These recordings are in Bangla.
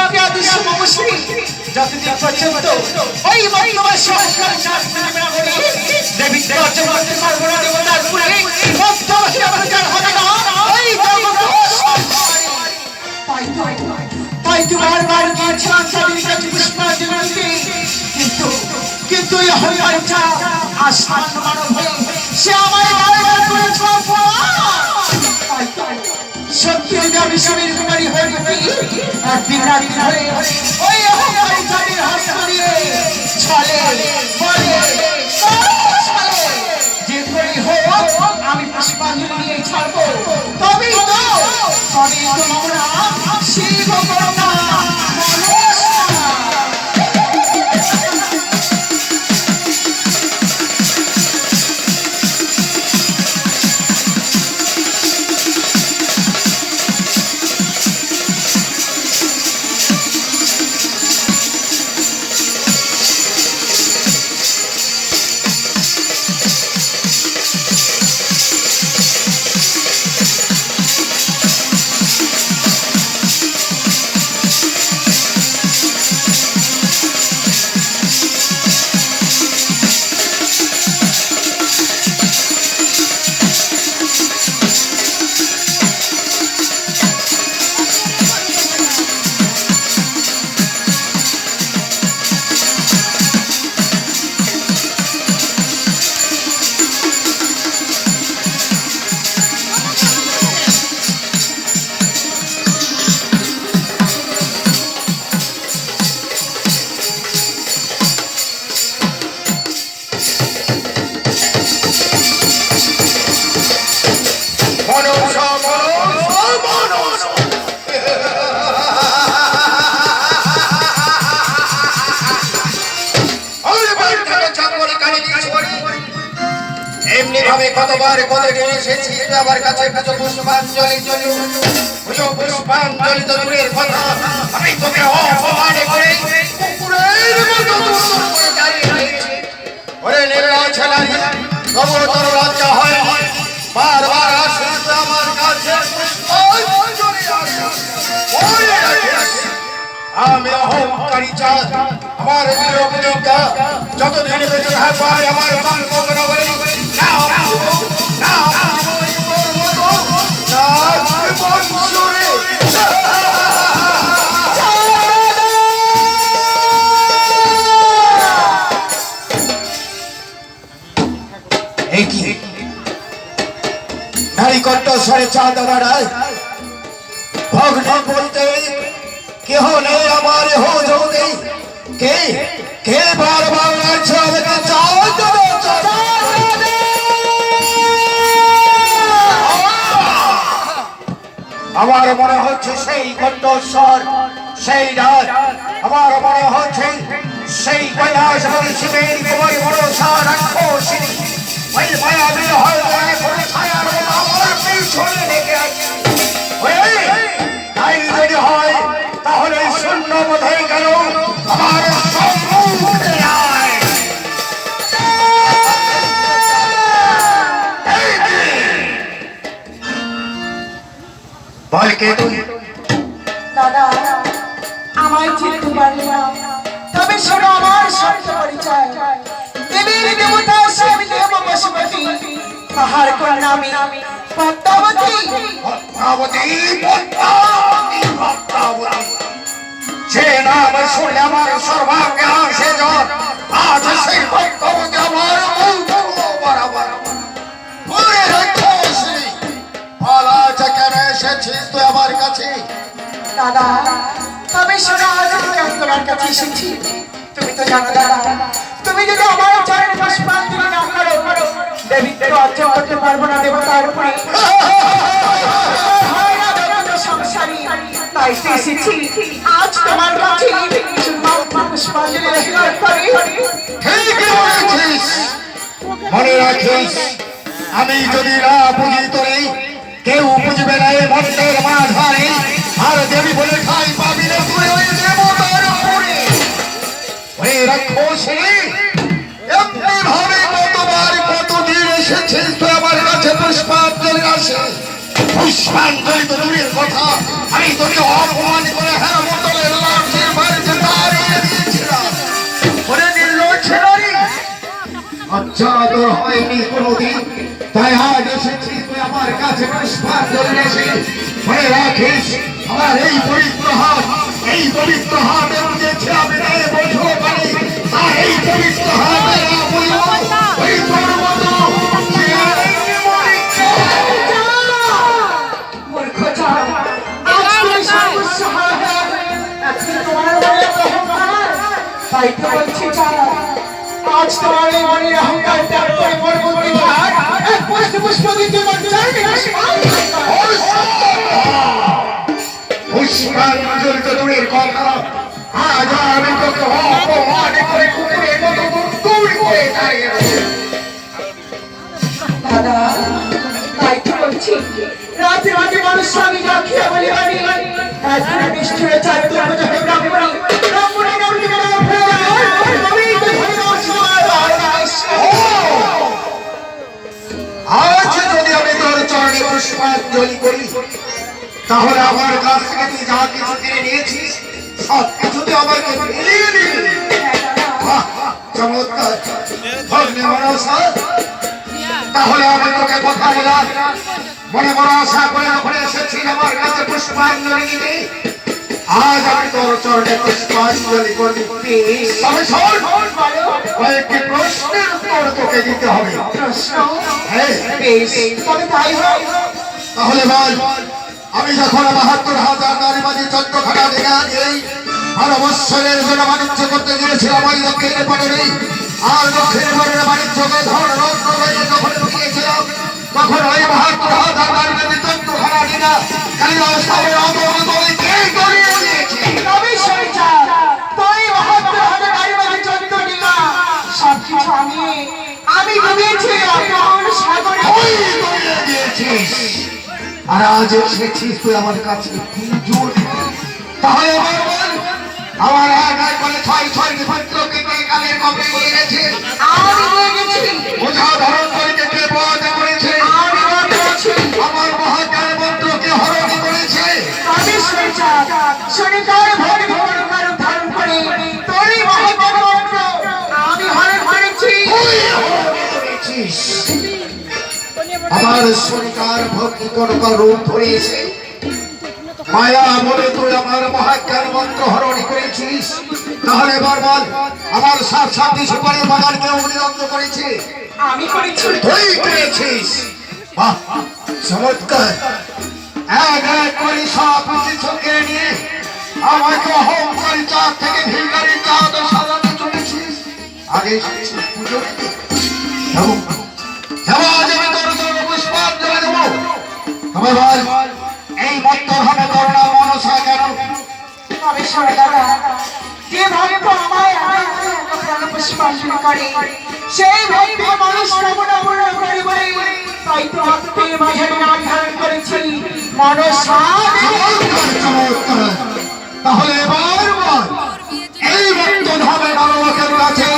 আমি আদেশ মমশ্রী যতদিন পর্যন্ত ওই মন্ত্রবাস সংস্কার চাষ না করে দেবী অর্জন করতে পারবো না দেবতার পুরে মন্ত্রবাসী আমার কার হবে না ওই তাই তো বারবার গিয়েছিলাম তাদের কাছে পুষ্পাঞ্জলি দিতে কিন্তু এই হরিবাঞ্ছা আশ্বাস মানব হয়ে সে আমায় বারবার করেছে সত্যি আমি স্বামীর কুমারী হয়ে একদিন রাত্রি হয়ে ওই অহংকারী জাতির হাত ধরিয়ে ছলে বলে যে করি হোক আমি পুষ্পাঞ্জলি নিয়ে ছাড়বো তবেই তো আমরা শিব করোনা কতবার কত দিন এসেছি আমার কাছে পুজো পুষ্পাঞ্জলির জন্য পুজো পুষ্পাঞ্জলি তো দূরের কথা আমি তোকে অপমানে করে কুকুরের মতো দূর করে দাঁড়িয়ে রয়েছি ওরে নির্লজ্জ ছেলে তবু তোর লজ্জা হয় বারবার আসিস আমার কাছে পুষ্পাঞ্জলি আমি অহংকারী চাঁদ আমার বিরোধিতা যতদিন বেঁচে থাকবো আমার কল্প করা বলে নারী কণ্ঠস্বরে চাঁদ দাঁড়ায় ভগ্ন বলতে কেহ নেই আমার হো যোগে কে কে বারবার লাগছে আমাকে চাঁদ আমার মনে হচ্ছে সেই কণ্ঠস্বর সেই রাত আমার মনে হচ্ছে সেই কৈলাস এবং শিবের কুমারী মনসা রাক্ষসিনী ওই মায়াবীর হয়তো এখন ছায়ার মতো আমার পিছনে লেগে আছে তাই যদি হয় তাহলে শূন্য বোধে গেল আমার সম্মুখে আয় বল কে তুই দাদা আমায় চিনতে পারলে না তবে শোনো আমার সত্য পরিচয় দেবীর দেবতা শিব দেব পশুপতি তাহার কন্যা আমি পদ্মাবতী সে নাম শুনে আমার সর্বাঙ্গে আসে জ্বর আজ সেই পদ্মাবতী আমার বরাবর এসেছিস তুই আমার কাছে দাদা তবে শোনো আজ আমি তোমার কাছে এসেছি তুমি তো জানো দাদা তুমি যদি আমার চরণে পুষ্পাঞ্জলি না করো দেবীকে অর্জন করতে পারবো না দেবতার উপরে সংসারী তাই তো এসেছি আজ তোমার কাছে পুষ্পাঞ্জলি অর্পণ করি ঠিকই বলেছিস মনে রাখিস আমি যদি না বুঝি তোরে কেউ বুঝবে না এ মন্ত্রের মাঝারে আর দেবী বলে খাই পাবি না তুই ওই দেবতার উপরে ওই রাক্ষসী এমনি ভাবে কতবার কতদিন এসেছিস তুই আমার কাছে পুষ্পাঞ্জলি আসে পুষ্পাঞ্জলি তো দূরের কথা আমি তোকে অপমান করে হ্যাঁ মন্ত্রের লাভ যা তোর হয়নি কোনোদিন, তাই আজ এসেছি তুই আমার কাছে পুষ্পাঞ্জলি এসে মনে রাখিস আমার এই পবিত্র হাত, এই পবিত্র হাতের উঠেছে আমি রায় বলতে পারি, আর এই পবিত্র হাতের ওই তোর মতো মূর্খ চাঁদ, আজ তুমি সর্বস্ব হারাবে। আজকে তোমার মনে অহংকার, তাই তো বলছি চাঁদ, আজ তোমার এই মনের অহংকার ত্যাগ করে পরবর্তী বার এক পুষ্প পুষ্প দিতে চাইবে না। পুষ্পাঞ্জলি তো দূরের কথা, আজ আমি তোকে অপমান করে কুকুরের মতো দূর করে দাঁড়িয়ে রয়েছি। দাদা, তাই তো বলছি, রাতে রাতে মানুষ আমি যা খেয়ে বলি বাড়ি একদিন নিষ্ঠুরে চাই তো বোঝা হয়ে ব্রাহ্মণী ব্রাহ্মণী গামলি গেলে ফেলে আমি তো ধরে আজ যদি আমি তোর চরণে পুষ্পাঞ্জলি করি, তাহলে আমার কাছ থেকে তুই যা কিছু কিনে নিয়েছিস সব কিছু তুই আমাকে ফিরিয়ে দিবি। বাহ, চমৎকার ভগ্নী মনসা, তাহলে আমি তোকে কথা দিলাম, মনে বড় আশা করে ওখানে এসেছি আমার কাছে পুষ্পাঞ্জলি দিতে। আজ আমি তোর চরণে পুষ্পাঞ্জলি করবি, তবে শোন, কয়েকটি প্রশ্নের উত্তর তোকে দিতে হবে। প্রশ্ন হ্যাঁ, বেশ, তবে তাই হোক। তাহলে বল, আমি যখন ৭২,০০০ নারীবাদী চন্দ্রখানা থেকে আগেই আর অবসরের জন্য বাণিজ্য করতে গিয়েছিলাম ওই দক্ষিণের পাটনে, আর দক্ষিণের পাটনে বাণিজ্যকে ধন রত্ন হয়ে যখন ঢুকিয়েছিলাম, তখন ওই ৭২,০০০ নারীবাদী চন্দ্রখানা দিনা কালিদাস সাহেবের অবগত কে করিয়ে দিয়েছে? তবে শোন চাঁদ, তুই ৭২,০০০ নারীবাদী চন্দ্র নিলা সবকিছু আমি ডুবিয়েছি অতল সাগরে। তুই করিয়ে দিয়েছিস, আর আজ এসেছিস তুই আমার কাছে পুজো দিতে। তাহলে এবার বল, আমার আগায় বলে ছয় ছয়টি পুত্রকে কে কালের কবে নিয়ে গেছে? আমি নিয়ে গেছি, বোঝা ধারণ করে কে বধ করেছে? আমি বধ করেছি। আমার মহাকাল মন্ত্রকে হরণ করেছে। তবে শোন চাঁদ, শনিকার ভক্তি পরিকার ধারণ করে তোরই মহাকাল মন্ত্র আমি হরণ করেছি। তুই হরণ করেছিস। আমার শনিকার ভক্তি করবার রূপ ধরেছে, মায়া বলে তুই আমার মহাজ্ঞান মন্ত্র হরণ করেছিস। তাহলে এবার বল, আমার সাত সাতটি সুপারি বাগানকে অগ্নিদগ্ধ করেছে? আমি করেছি। তুই করেছিস। বাহ, চমৎকার। এক এক করে সব কিছু কেড়ে নিয়ে আমাকে অহংকারী চাঁদ থেকে ভিখারি চাঁদ সাজাতে চলেছিস। আগে এসেছিস পুজো দিতে। এবং আজ আমি তোর জন্য পুষ্পাঞ্জলি দেবো। তবে বল, এই মত্তভাবে তোর নাম মনসা কেন? তবে শোন দাদা, যে ভক্ত আমায় পুষ্পাঞ্জলি করে সেই ভক্ত মানুষ কামনা পূর্ণ করে বলে, তাই তো ভক্তের মাঝে নাম ধারণ করেছি মনসা। চমৎকার, চমৎকার। তাহলে এবার বল, এই মত্তভাবে নরলোকের কাছে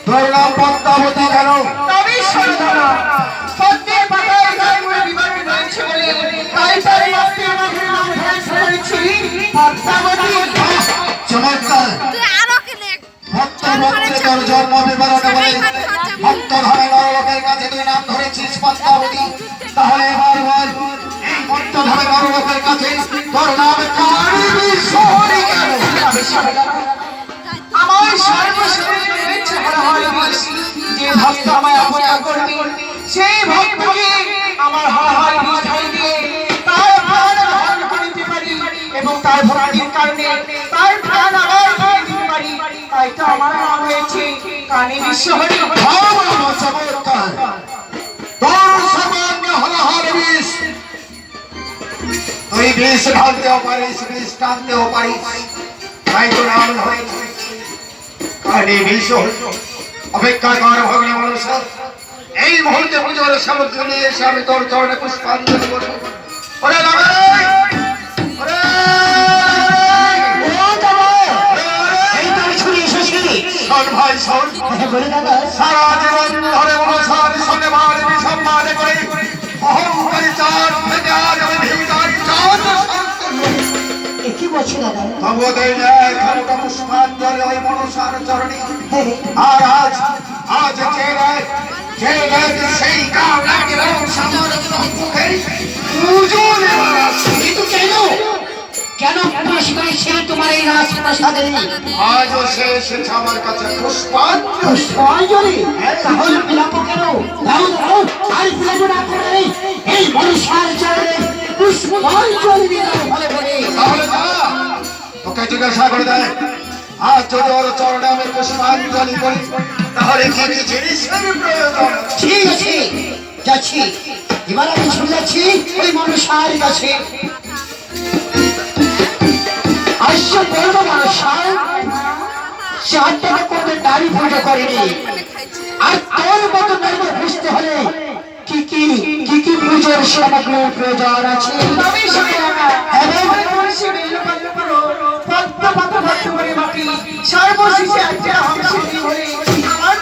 তোর নাম পদ্মাবতী কেন? তবে শোন দাদা, পদ্মের পাতায় গায়ে মুড়ে বিমান রয়েছে বলে তাই তার ভক্তের মাঝে নাম ধারণ করেছি পদ্মাবতী। চমৎকার। ভক্ত ভক্তে তোর জন্ম বিবরণে বলে ভক্ত ধামে নরলোকের কাছে তুই নাম ধরেছিস পদ্মাবতী। তাহলে এবার বল, এই ভক্ত ধামে নরলোকের কাছে তোর নাম কালী বিশ্বহরি কেন? তবে শোন দাদা, আমার সর্বশরীরে রয়েছে হরহর বিষ। যে ভক্ত আমায় অপয়া করবে সেই ভক্তকে আমার হরহর বিষ ঢালি দিয়ে তার প্রাণ হরণ করিতে পারি এবং তার ভক্তির কারণে তার প্রাণ আবার ফিরে দিতে পারি। তাই তো আমার নাম হয়েছে কালী বিশ্বহরি। চমৎকার। তোর সামান্য হরহর বিষ, তুই বিষ ঢালতেও পারিস, বিষ টানতেও পারিস, তাই তো নাম হয়েছে কালী বিশ্বহরি। অপেক্ষা কর ভগ্নী মনসা, এই মুহূর্তে পুজোর সামগ্রী নিয়ে এসে আমি তোর চরণে পুষ্পাঞ্জলি করবো। ওরে লাগাই, ওরে শোন ভাই শোন, সারা জীবন ধরে মনসার সঙ্গে মারে বিসম্মানে করে অহংকারী চাঁদ থেকে আজ আমি ভিখারি চাঁদ কি বলছি দাদা? তবু দেই না এখানটা পুষ্পাঞ্জলি ওই মনসার চরণে। আর আজ চেয়ে যে ব্যক্তি সেই কাল এবং সামর সম্মুখে পুজো নেওয়ার আছে। কিন্তু কেন কেন প্রবেশ করেছে তোমার এই রাজপ্রাসাদে? আজও সে এসেছে আমার কাছে পুষ্পাঞ্জলি। পুষ্পাঞ্জলি? তাহলে বিলাপ কেন? দাও দাও, আর বিলাপ না করে এই মনুষ্যার চরণে পুষ্পাঞ্জলি দিয়ে দাও ভালো করে। তাহলে যা, তোকে জিজ্ঞাসা করে দেয়, আজ যদি ওর চরণে আমি পুষ্পাঞ্জলি করি তাহলে কি কি জিনিসের প্রয়োজন? ঠিক আছে, যাচ্ছি। এবার আমি চলে যাচ্ছি ওই মনুষ্যার কাছে। আসছে বলবো মনুষ্যার, 4 টাকা করে দাড়ি পুজো করেনি, আর তোর মতো নারী বুঝতে হলে কি কি পুজোর সামগ্রীর প্রয়োজন আছে। তবে শোনা এবং মনুষ্য বেলপাত্র পদ্ম পাতা ভর্তি করে বাকি সর্বশেষে একটা হংসের জীবনে